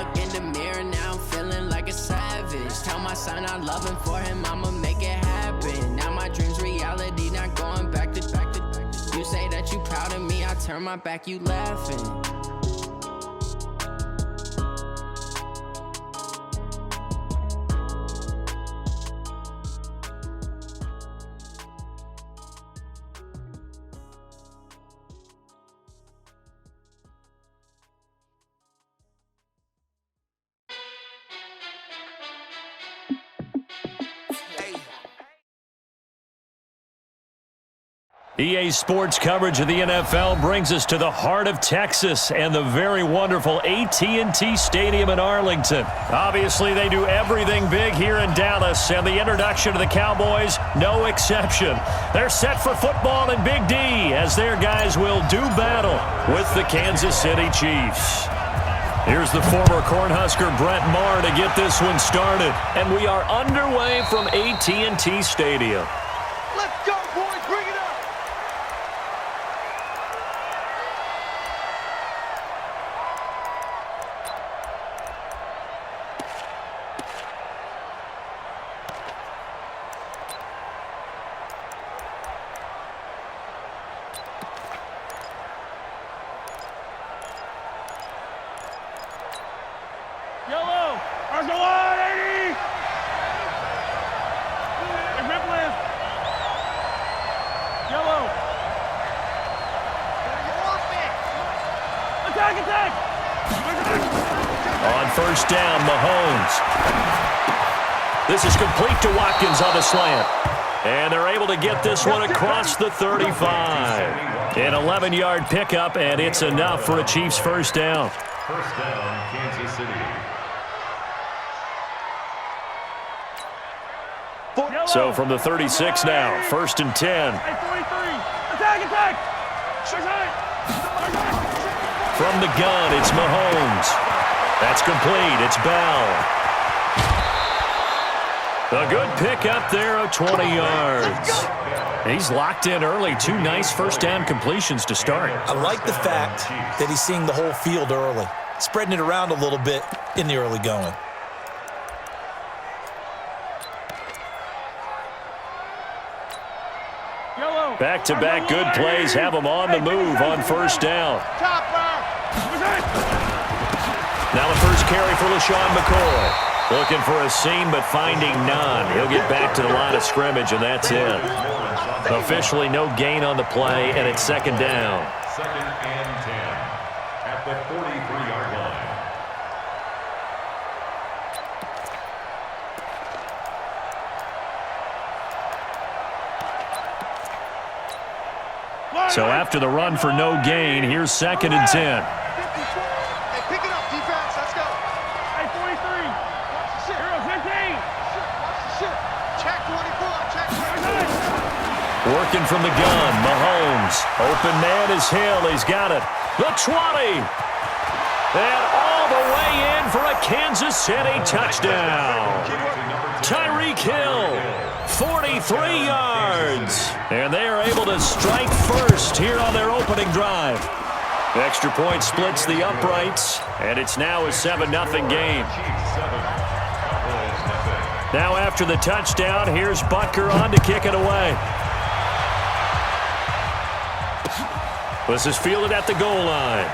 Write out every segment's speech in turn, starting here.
look in the mirror, now I'm feeling like a savage. Tell my son I love him, for him I'ma make it happen. Now my dream's reality, not going back to. You say that you proud of me, I turn my back, you laughing. EA Sports coverage of the NFL brings us to the heart of Texas and the very wonderful AT&T Stadium in Arlington. Obviously, they do everything big here in Dallas, and the introduction of the Cowboys, no exception. They're set for football in Big D as their guys will do battle with the Kansas City Chiefs. Here's the former Cornhusker Brett Maher to get this one started, and we are underway from AT&T Stadium. Let's go, boys! Bring it up! Yellow! Arsenal 180! Hey, Ripley! Yellow! Attack, attack! On first down, Mahomes. This is complete to Watkins on the slant. And they're able to get this one across the 35. An 11-yard pickup, and it's enough for a Chiefs first down. First down, Kansas City. So from the 36 now, first and 10. Hey, 43! Attack, attack! From the gun, it's Mahomes. That's complete. It's Bell. A good pickup there of 20 yards. He's locked in early. Two nice first down completions to start. I like the fact that he's seeing the whole field early, spreading it around a little bit in the early going. Back-to-back good plays have him on the move on first down. Now the first carry for LaShawn McCoy. Looking for a seam, but finding none. He'll get back to the line of scrimmage, and that's it. Officially no gain on the play, and it's second down. Second and 10 at the 43-yard line. So after the run for no gain, here's second and 10. Hey, pick it up, defense. Let's go. Hey, 43. Watch the shit. Hero 15. Watch the shit. Check 24. Check 24. Working from the gun, Mahomes. Open man is Hill. He's got it. The 20. And all the way in for a Kansas City touchdown. Tyreek Hill, 43 yards. And they are able to strike first here on their opening drive. Extra point splits the uprights, and it's now a 7-0 game. Now after the touchdown, here's Butker on to kick it away. This is fielded at the goal line.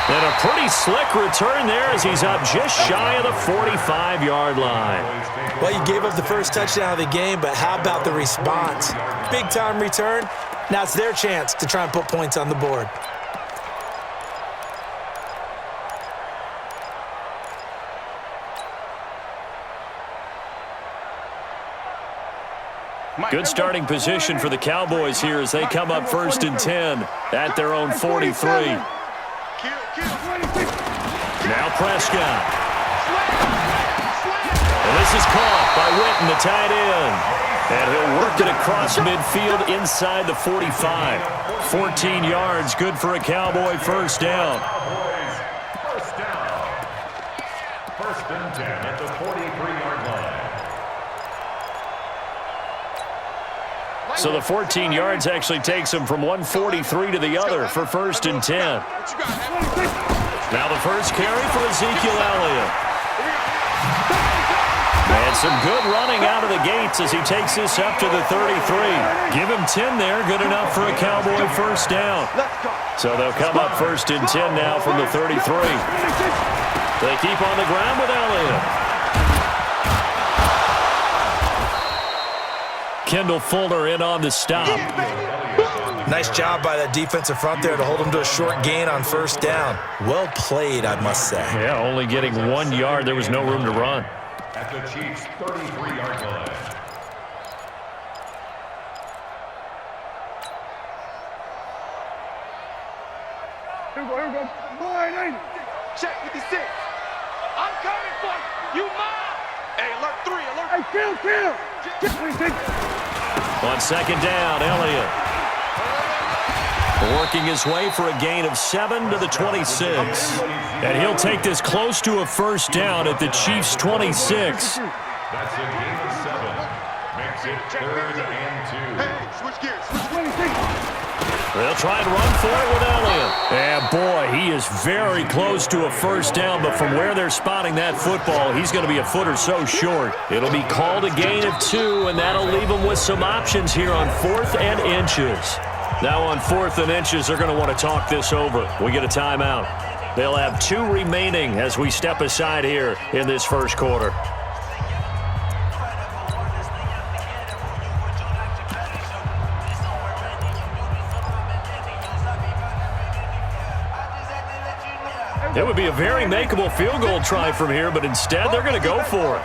And a pretty slick return there as he's up just shy of the 45-yard line. Well, you gave up the first touchdown of the game, but how about the response? Big-time return. Now it's their chance to try and put points on the board. Good starting position for the Cowboys here as they come up first and 10 at their own 43. Now Prescott. And this is caught by Witten, the tight end. And he'll work it across midfield inside the 45. 14 yards, good for a Cowboy first down. First down. First and 10 at the 43-yard line. So the 14 yards actually takes him from 143 to the other for 1st and 10. Now the first carry for Ezekiel Elliott. And some good running out of the gates as he takes this up to the 33. Give him 10 there, good enough for a Cowboy first down. So they'll come up 1st and 10 now from the 33. They keep on the ground with Elliott. Kendall Fuller in on the stop. Nice job by that defensive front there to hold him to a short gain on 1st down. Well played, I must say. Yeah, only getting 1 yard. There was no room to run. At the Chiefs' 33-yard line. Here we go. Boy, check 56. I'm coming for you. You mine. Hey, alert 3, alert. Hey, kill. On 2nd down, Elliott working his way for a gain of 7 to the 26. And he'll take this close to a first down at the Chiefs' 26. That's a gain of 7. Makes it 3rd and 2. Hey, switch gears. They'll try and run for it with Elliott. And boy, he is very close to a first down, but from where they're spotting that football, he's going to be a foot or so short. It'll be called a gain of 2, and that'll leave him with some options here on 4th and inches. Now on 4th and inches, they're going to want to talk this over. We get a timeout. They'll have 2 remaining as we step aside here in this first quarter. It would be a very makeable field goal try from here, but instead they're going to go for it.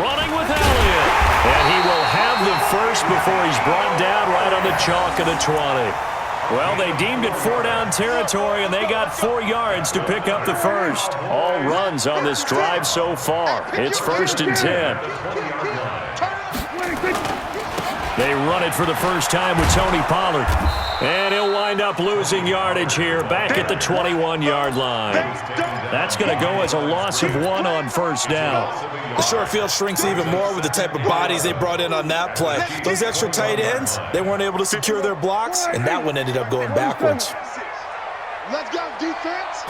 Running with Elliott. And he will have the first before he's brought down right on the chalk of the 20. Well, they deemed it 4-down territory, and they got 4 yards to pick up the first. All runs on this drive so far. It's 1st and 10. They run it for the first time with Tony Pollard. And he'll wind up losing yardage here back at the 21-yard line. That's going to go as a loss of 1 on 1st down. The short field shrinks even more with the type of bodies they brought in on that play. Those extra tight ends, they weren't able to secure their blocks, and that one ended up going backwards. Let's go, defense.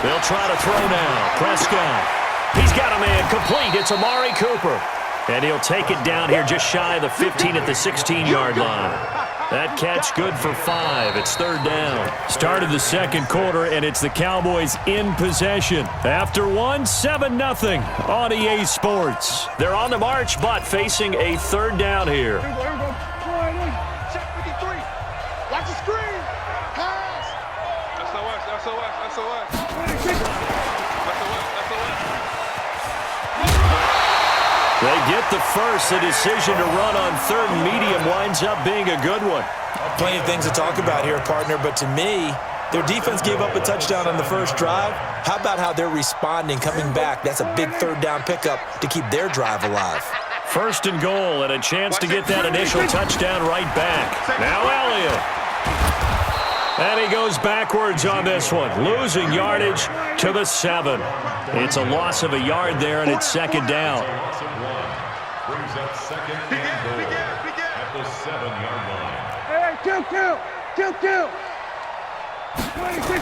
They'll try to throw now. Prescott. He's got a man complete. It's Amari Cooper. And he'll take it down here just shy of the 15 at the 16-yard line. That catch good for 5. It's 3rd down. Start of the second quarter, and it's the Cowboys in possession. After 7-0 on EA Sports. They're on the march, but facing a 3rd down here. Here we go. Check 53. Watch the screen. Pass. SOS. They get the first. The decision to run on 3rd and medium winds up being a good one. Plenty of things to talk about here, partner, but to me, their defense gave up a touchdown on the first drive. How about how they're responding, coming back? That's a big 3rd down pickup to keep their drive alive. 1st and goal, and a chance to get that initial touchdown right back. Now Elliott. And he goes backwards on this one, losing yardage to the 7. It's a loss of a yard there, and it's 2nd down. Brings up 2nd and goal at the 7-yard line. Hey, kill. 26.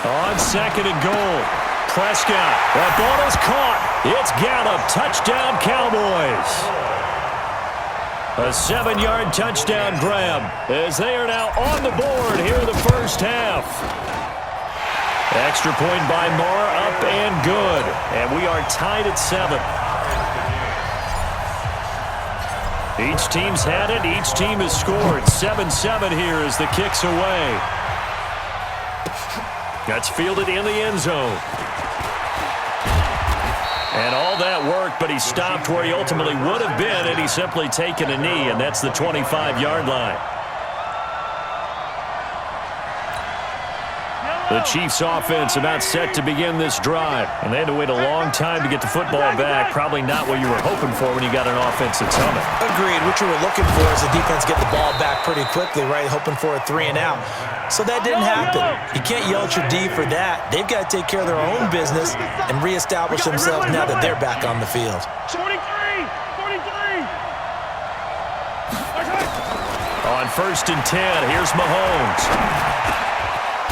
On 2nd and goal, Prescott. That ball is caught. It's Gallup. Touchdown, Cowboys. A 7-yard touchdown grab as they are now on the board here in the first half. Extra point by Moore, up and good. And we are tied at 7. Each team's had it. Each team has scored. 7-7 here as the kick's away. That's fielded in the end zone. And all that worked, but he stopped where he ultimately would have been, and he's simply taken a knee, and that's the 25-yard line. The Chiefs offense about set to begin this drive, and they had to wait a long time to get the football back. Probably not what you were hoping for when you got an offense that's humming. Agreed. What you were looking for is the defense get the ball back pretty quickly, right? Hoping for a 3 and out. So that didn't happen. You can't yell at your D for that. They've got to take care of their own business and reestablish themselves now that they're back on the field. 43. On 1st and 10, here's Mahomes.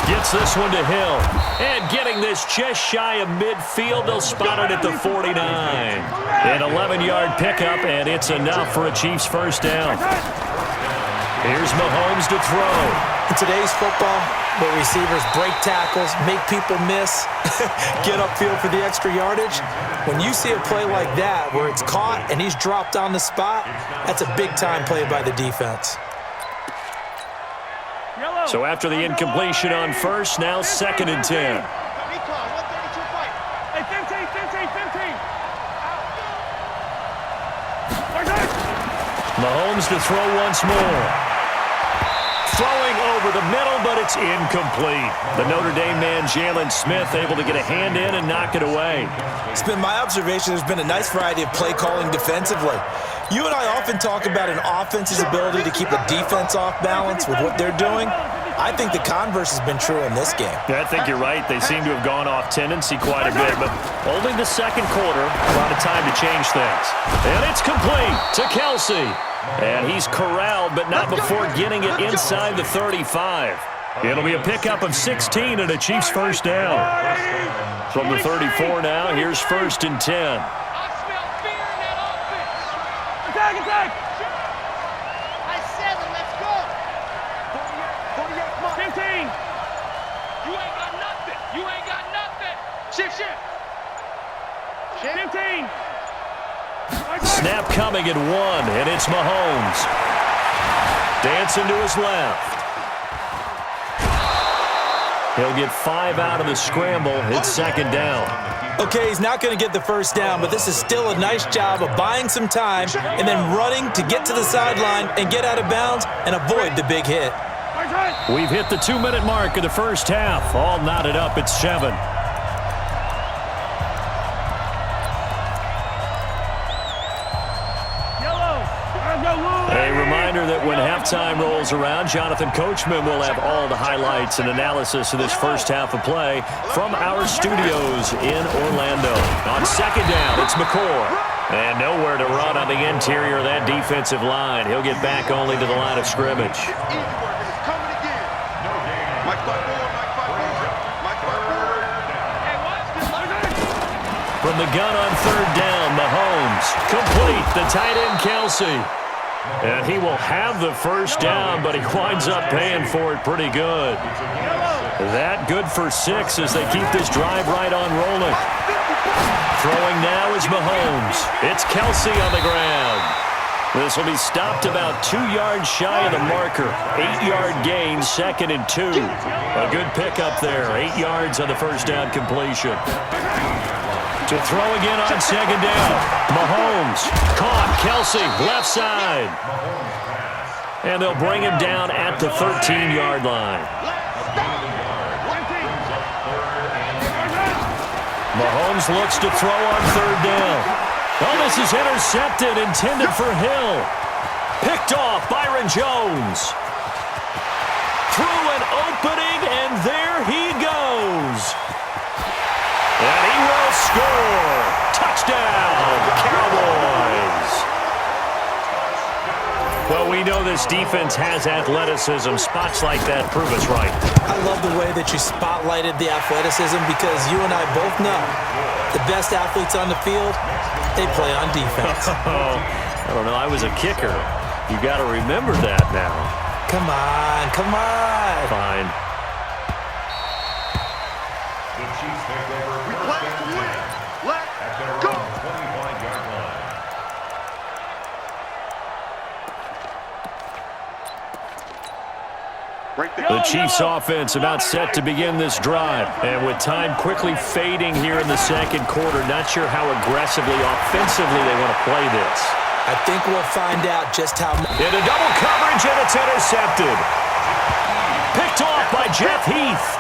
Gets this one to Hill. And getting this just shy of midfield, they'll spot it at the 49. An 11-yard pickup, and it's enough for a Chiefs first down. Here's Mahomes to throw. In today's football, where receivers break tackles, make people miss, get upfield for the extra yardage, when you see a play like that where it's caught and he's dropped on the spot, that's a big-time play by the defense. So after the incompletion on first, now 2nd and 10. Mahomes to throw once more. Throwing over the middle, but it's incomplete. The Notre Dame man, Jalen Smith, able to get a hand in and knock it away. It's been my observation there's been a nice variety of play calling defensively. You and I often talk about an offense's ability to keep a defense off balance with what they're doing. I think the converse has been true in this game. Yeah, I think you're right. They seem to have gone off tendency quite a bit, but only the second quarter, a lot of time to change things. And it's complete to Kelsey. And he's corralled, but not before getting it inside the 35. It'll be a pickup of 16 and a Chiefs first down. From the 34 now, here's 1st and 10. I smell fear in that offense. Attack! I said it, let's go. 48, 15. You ain't got nothing. You ain't got nothing. Shift. 15. Snap coming at 1, and it's Mahomes. Dancing to his left. He'll get 5 out of the scramble. It's 2nd down. Okay, he's not going to get the first down, but this is still a nice job of buying some time and then running to get to the sideline and get out of bounds and avoid the big hit. We've hit the 2-minute mark of the first half. All knotted up at 7. A reminder that when halftime rolls around, Jonathan Coachman will have all the highlights and analysis of this first half of play from our studios in Orlando. On 2nd down, it's McCoy. And nowhere to run on the interior of that defensive line. He'll get back only to the line of scrimmage. From the gun on 3rd down, Mahomes. Complete, the tight end Kelsey. And he will have the first down, but he winds up paying for it pretty good. That good for 6 as they keep this drive right on rolling. Throwing now is Mahomes. It's Kelsey on the ground. This will be stopped about 2 yards shy of the marker. 8-yard gain, 2nd and 2. A good pickup there. 8 yards on the first down completion. To throw again on 2nd down. Mahomes caught. Kelsey left side. And they'll bring him down at the 13-yard line. Mahomes looks to throw on 3rd down. Oh, this is intercepted, intended for Hill. Picked off Byron Jones. Through an opening, and there he goes. And he will score. Touchdown, Cowboys. Well, we know this defense has athleticism. Spots like that prove us right. I love the way that you spotlighted the athleticism because you and I both know the best athletes on the field, they play on defense. I don't know. I was a kicker. You got to remember that now. Come on. Fine. The Chiefs take over. We play to win. Let's go. 25-yard line. The Chiefs offense about set to begin this drive. And with time quickly fading here in the second quarter, not sure how aggressively, offensively they want to play this. I think we'll find out just how much. Into double coverage, and it's intercepted. Picked off by Jeff Heath.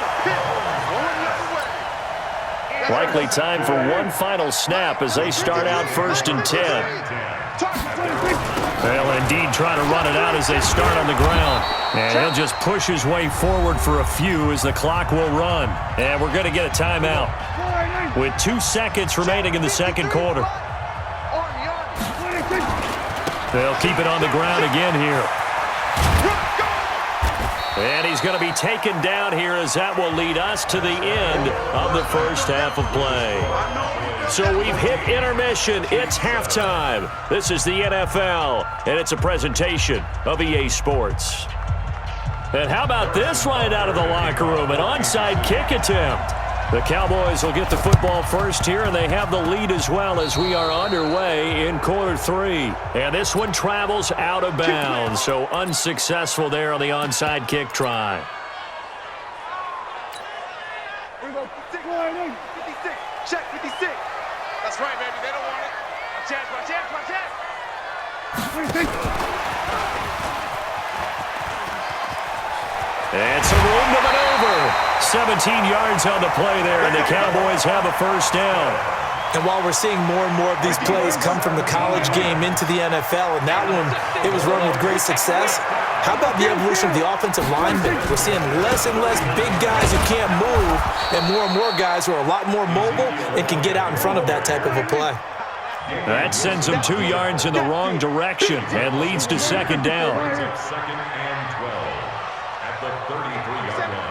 Likely time for one final snap as they start out 1st and 10. They'll indeed try to run it out as they start on the ground. And he'll just push his way forward for a few as the clock will run. And we're going to get a timeout with 2 seconds remaining in the second quarter. They'll keep it on the ground again here. And he's going to be taken down here as that will lead us to the end of the first half of play. So we've hit intermission. It's halftime. This is the NFL, and it's a presentation of EA Sports. And how about this right out of the locker room? An onside kick attempt. The Cowboys will get the football first here, and they have the lead as well as we are underway in quarter 3. And this one travels out of bounds, so unsuccessful there on the onside kick try. Here we go. 56. Check 56. That's right, baby. They don't want it. Watch out. And some room to maneuver. 17 yards on the play there, and the Cowboys have a first down. And while we're seeing more and more of these plays come from the college game into the NFL, and that one, it was run with great success, how about the evolution of the offensive linemen? We're seeing less and less big guys who can't move, and more guys who are a lot more mobile and can get out in front of that type of a play. That sends them 2 yards in the wrong direction and leads to second down. Second and 12 at the 33-yard line.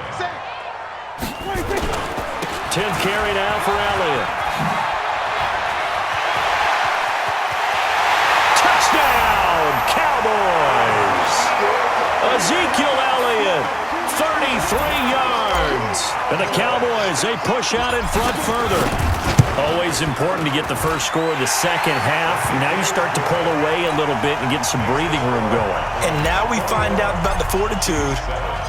10th carry now for Elliott. Touchdown, Cowboys! Ezekiel Elliott, 33 yards. And the Cowboys, they push out in front further. Always important to get the first score of the second half. Now you start to pull away a little bit and get some breathing room going. And now we find out about the fortitude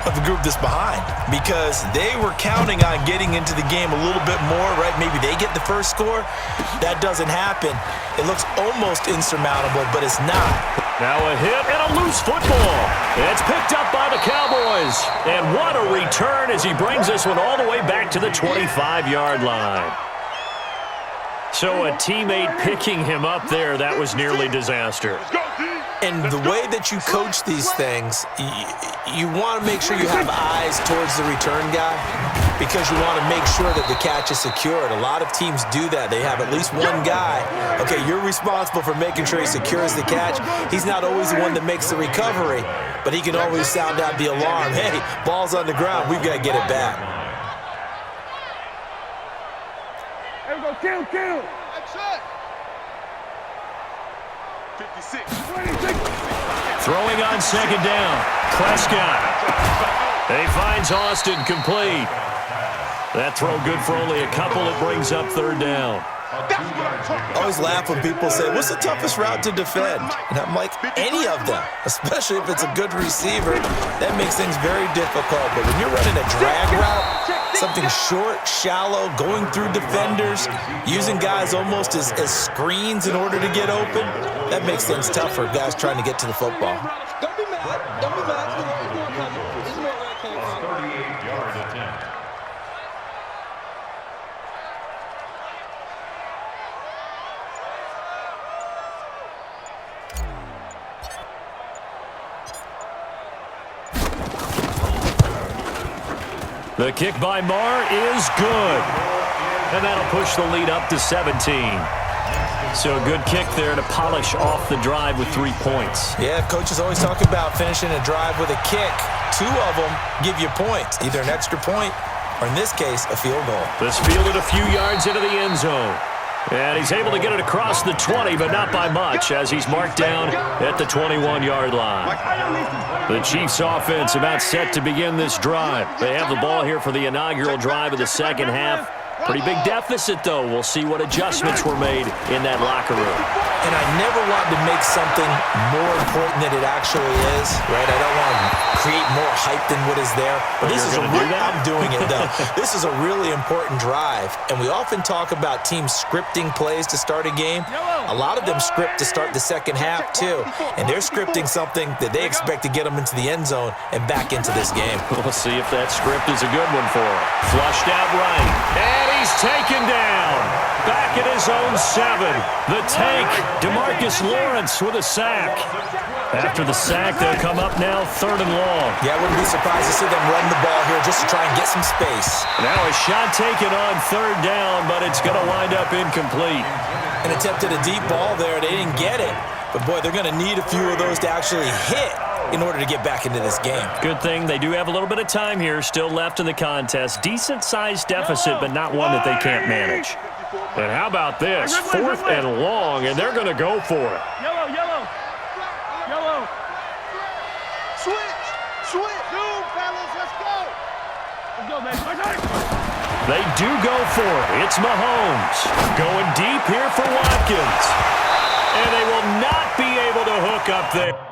of the group that's behind, because they were counting on getting into the game a little bit more, right? Maybe they get the first score. That doesn't happen. It looks almost insurmountable, but it's not. Now a hit and a loose football. It's picked up by the Cowboys. And what a return as he brings this one all the way back to the 25-yard line. So a teammate picking him up there, that was nearly disaster. And the way that you coach these things, you want to make sure you have eyes towards the return guy, because you want to make sure that the catch is secured. A lot of teams do that. They have at least one guy. Okay, you're responsible for making sure he secures the catch. He's not always the one that makes the recovery, but he can always sound out the alarm. Hey, ball's on the ground. We've got to get it back. Here we go. Kill. That's it. 56. 26. Throwing on second down. Prescott. He finds Austin complete. That throw good for only a couple. It brings up third down. I always laugh when people say, what's the toughest route to defend? And I'm like, any of them, especially if it's a good receiver. That makes things very difficult. But when you're running a drag route, something short, shallow, going through defenders, using guys almost as screens in order to get open, that makes things tough for guys trying to get to the football. Don't be mad. This is where that came from. 38-yard attempt. The kick by Marr is good. And that'll push the lead up to 17. So a good kick there to polish off the drive with 3 points. Yeah, coaches always talk about finishing a drive with a kick. 2 of them give you points, either an extra point or, in this case, a field goal. This fielded a few yards into the end zone. And he's able to get it across the 20, but not by much, as he's marked down at the 21-yard line. The Chiefs' offense about set to begin this drive. They have the ball here for the inaugural drive of the second half. Pretty big deficit, though. We'll see what adjustments were made in that locker room. And I never want to make something more important than it actually is, right? I don't want to create more hype than what is there. But this is I'm doing it, though. This is a really important drive. And we often talk about teams scripting plays to start a game. A lot of them script to start the second half, too. And they're scripting something that they expect to get them into the end zone and back into this game. We'll see if that script is a good one for him. Flushed out right. And he's taken down. Back at his own 7. The tank, DeMarcus Lawrence with a sack. After the sack, they'll come up now 3rd and long. Yeah, I wouldn't be surprised to see them run the ball here just to try and get some space. Now a shot taken on 3rd down, but it's going to wind up incomplete. An attempt at a deep ball there. They didn't get it. But, boy, they're going to need a few of those to actually hit in order to get back into this game. Good thing they do have a little bit of time here still left in the contest. Decent-sized deficit, but not one that they can't manage. And how about this? 4th and long, and they're going to go for it. Yellow, yellow. Yellow. Switch. Switch. Zoom, fellas. Let's go. Let's go, man. They do go for it. It's Mahomes going deep here for Watkins. And they will not be able to hook up there.